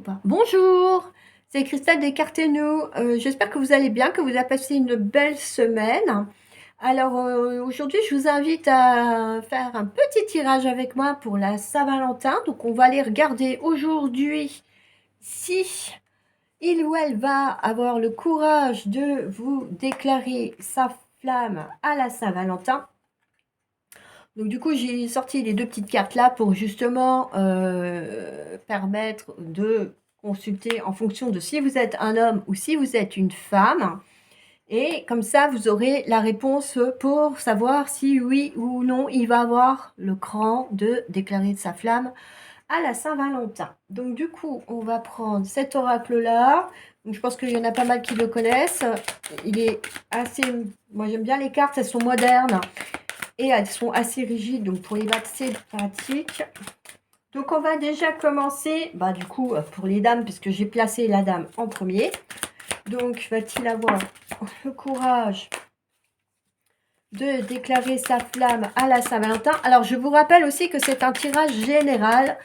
pas? Bonjour, c'est Christelle Descartes-nous. J'espère que vous allez bien, que vous avez passé une belle semaine. Alors aujourd'hui, je vous invite à faire un petit tirage avec moi pour la Saint-Valentin. Donc on va aller regarder aujourd'hui si il ou elle va avoir le courage de vous déclarer sa flamme à la Saint-Valentin. Donc du coup, j'ai sorti les deux petites cartes là pour justement permettre de consulter en fonction de si vous êtes un homme ou si vous êtes une femme. Et comme ça, vous aurez la réponse pour savoir si oui ou non il va avoir le cran de déclarer sa flamme à la Saint-Valentin. Donc du coup, on va prendre cet oracle-là. Donc, je pense qu'il y en a pas mal qui le connaissent. Il est assez... Moi, j'aime bien les cartes, elles sont modernes. Et elles sont assez rigides, donc pour les battre, c'est pratique. Donc on va déjà commencer, du coup, pour les dames, puisque j'ai placé la dame en premier. Donc, va-t-il avoir le courage de déclarer sa flamme à la Saint-Valentin? Alors, je vous rappelle aussi que c'est un tirage général.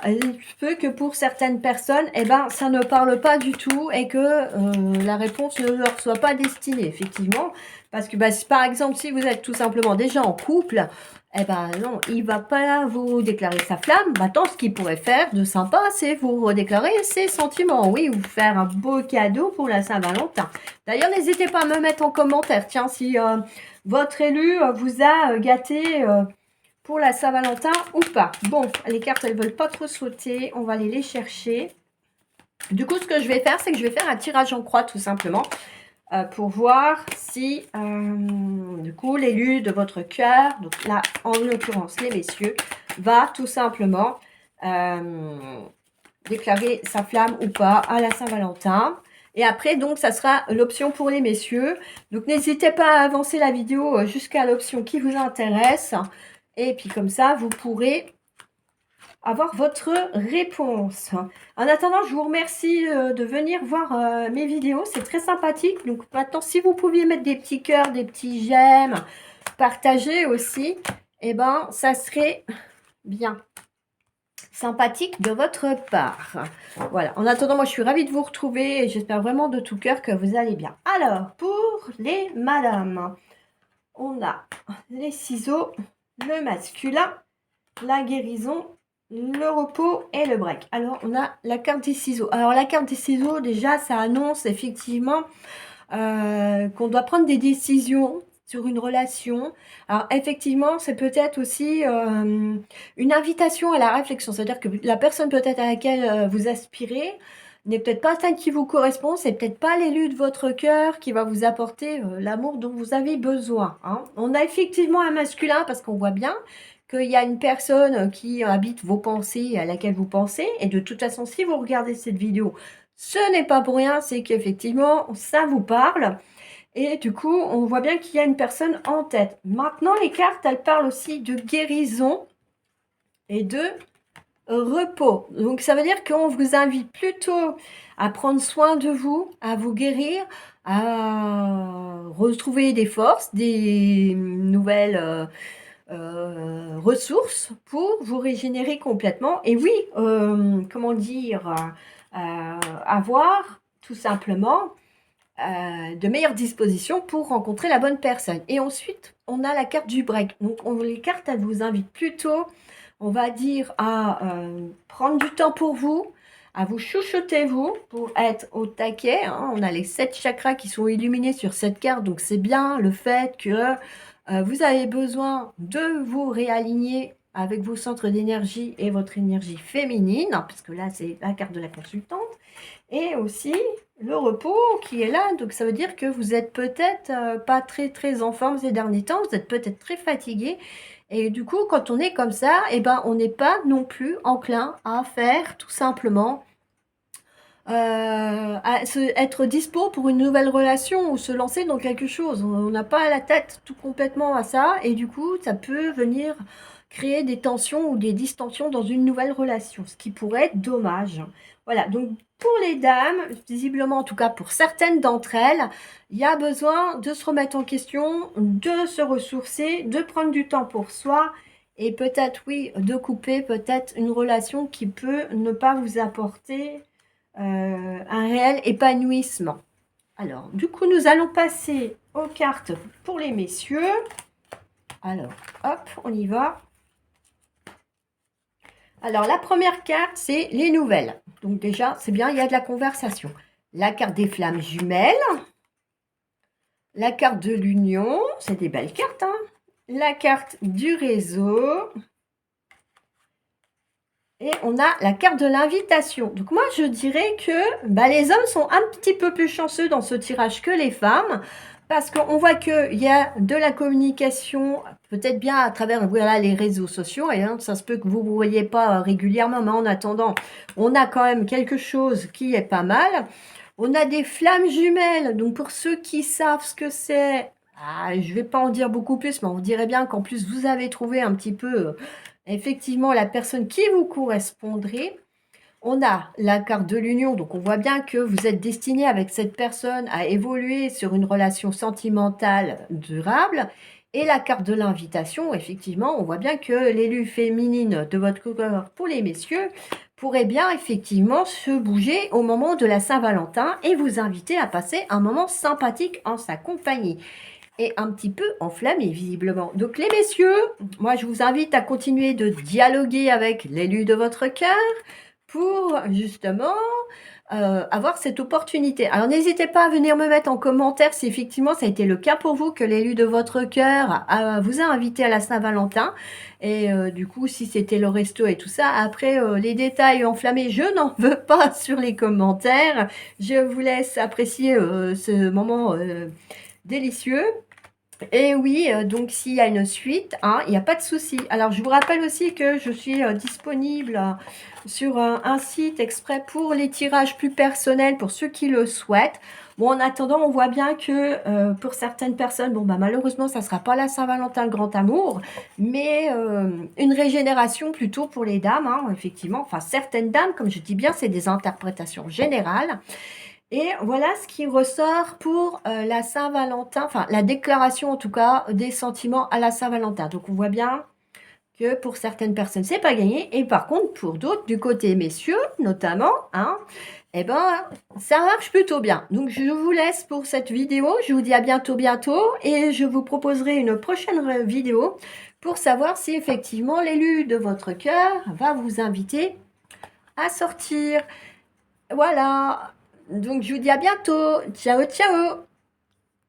Il se peut que pour certaines personnes, ça ne parle pas du tout et que la réponse ne leur soit pas destinée, effectivement. Parce que, par exemple, si vous êtes tout simplement déjà en couple, non, il va pas vous déclarer sa flamme. Maintenant, ce qu'il pourrait faire de sympa, c'est vous redéclarer ses sentiments. Oui, ou vous faire un beau cadeau pour la Saint-Valentin. D'ailleurs, n'hésitez pas à me mettre en commentaire, tiens, si votre élu vous a gâté pour la Saint-Valentin ou pas. Bon, les cartes, elles veulent pas trop sauter. On va aller les chercher. Du coup, ce que je vais faire, c'est que je vais faire un tirage en croix, tout simplement, pour voir si, du coup, l'élu de votre cœur, donc là, en l'occurrence, les messieurs, va tout simplement déclarer sa flamme ou pas à la Saint-Valentin. Et après, donc, ça sera l'option pour les messieurs. Donc, n'hésitez pas à avancer la vidéo jusqu'à l'option qui vous intéresse. Et puis, comme ça, vous pourrez avoir votre réponse. En attendant, je vous remercie de venir voir mes vidéos. C'est très sympathique. Donc, maintenant, si vous pouviez mettre des petits cœurs, des petits j'aime, partager aussi, ça serait bien sympathique de votre part. Voilà. En attendant, moi, je suis ravie de vous retrouver et j'espère vraiment de tout cœur que vous allez bien. Alors, pour les madames, on a les ciseaux, le masculin, la guérison, le repos et le break. Alors, on a la carte des ciseaux. Alors, la carte des ciseaux, déjà, ça annonce effectivement qu'on doit prendre des décisions sur une relation. Alors, effectivement, c'est peut-être aussi une invitation à la réflexion. C'est-à-dire que la personne peut-être à laquelle vous aspirez n'est peut-être pas celle qui vous correspond. C'est peut-être pas l'élu de votre cœur qui va vous apporter l'amour dont vous avez besoin. Hein. On a effectivement un masculin parce qu'on voit bien qu'il y a une personne qui habite vos pensées, à laquelle vous pensez. Et de toute façon, si vous regardez cette vidéo, ce n'est pas pour rien, c'est qu'effectivement, ça vous parle. Et du coup, on voit bien qu'il y a une personne en tête. Maintenant, les cartes, elles parlent aussi de guérison et de repos. Donc, ça veut dire qu'on vous invite plutôt à prendre soin de vous, à vous guérir, à retrouver des forces, des nouvelles ressources pour vous régénérer complètement. Et oui, comment dire, avoir tout simplement de meilleures dispositions pour rencontrer la bonne personne. Et ensuite, on a la carte du break. Donc, les cartes, elles vous invitent plutôt, on va dire, à prendre du temps pour vous, à vous chouchouter vous, pour être au taquet. Hein. On a les 7 chakras qui sont illuminés sur cette carte, donc c'est bien le fait que vous avez besoin de vous réaligner avec vos centres d'énergie et votre énergie féminine, parce que là, c'est la carte de la consultante. Et aussi le repos qui est là. Donc, ça veut dire que vous êtes peut-être pas très, très en forme ces derniers temps. Vous êtes peut-être très fatigué. Et du coup, quand on est comme ça, on n'est pas non plus enclin à faire tout simplement être dispo pour une nouvelle relation ou se lancer dans quelque chose. On n'a pas la tête tout complètement à ça et du coup, ça peut venir créer des tensions ou des distensions dans une nouvelle relation, ce qui pourrait être dommage. Voilà, donc pour les dames, visiblement en tout cas pour certaines d'entre elles, il y a besoin de se remettre en question, de se ressourcer, de prendre du temps pour soi et peut-être, oui, de couper peut-être une relation qui peut ne pas vous apporter un réel épanouissement. Alors, du coup, nous allons passer aux cartes pour les messieurs. Alors, hop, on y va. Alors, la première carte, c'est les nouvelles. Donc déjà, c'est bien, il y a de la conversation. La carte des flammes jumelles. La carte de l'union, c'est des belles cartes, hein. La carte du réseau. Et on a la carte de l'invitation. Donc moi, je dirais que les hommes sont un petit peu plus chanceux dans ce tirage que les femmes. Parce qu'on voit qu'il y a de la communication, peut-être bien à travers voilà, les réseaux sociaux. Et ça se peut que vous ne voyez pas régulièrement, mais en attendant, on a quand même quelque chose qui est pas mal. On a des flammes jumelles. Donc pour ceux qui savent ce que c'est, je ne vais pas en dire beaucoup plus, mais on dirait bien qu'en plus, vous avez trouvé un petit peu effectivement la personne qui vous correspondrait. On a la carte de l'union, donc on voit bien que vous êtes destiné avec cette personne à évoluer sur une relation sentimentale durable. Et la carte de l'invitation, effectivement, on voit bien que l'élu féminine de votre cœur pour les messieurs pourrait bien effectivement se bouger au moment de la Saint-Valentin et vous inviter à passer un moment sympathique en sa compagnie. Et un petit peu enflammé visiblement. Donc les messieurs, moi je vous invite à continuer de dialoguer avec l'élu de votre cœur pour justement avoir cette opportunité. Alors n'hésitez pas à venir me mettre en commentaire si effectivement ça a été le cas pour vous, que l'élu de votre cœur vous a invité à la Saint-Valentin. Et du coup, si c'était le resto et tout ça, après les détails enflammés, je n'en veux pas sur les commentaires. Je vous laisse apprécier ce moment délicieux. Et oui, donc s'il y a une suite, hein, il n'y a pas de souci. Alors, je vous rappelle aussi que je suis disponible sur un site exprès pour les tirages plus personnels, pour ceux qui le souhaitent. Bon, en attendant, on voit bien que pour certaines personnes, bon, malheureusement, ça ne sera pas la Saint-Valentin, le grand amour, mais une régénération plutôt pour les dames, hein, effectivement. Enfin, certaines dames, comme je dis bien, c'est des interprétations générales. Et voilà ce qui ressort pour la Saint-Valentin, enfin la déclaration en tout cas des sentiments à la Saint-Valentin. Donc on voit bien que pour certaines personnes, c'est pas gagné. Et par contre, pour d'autres, du côté messieurs notamment, hein, eh ben, ça marche plutôt bien. Donc je vous laisse pour cette vidéo. Je vous dis à bientôt, bientôt. Et je vous proposerai une prochaine vidéo pour savoir si effectivement l'élu de votre cœur va vous inviter à sortir. Voilà. Donc, je vous dis à bientôt. Ciao, ciao.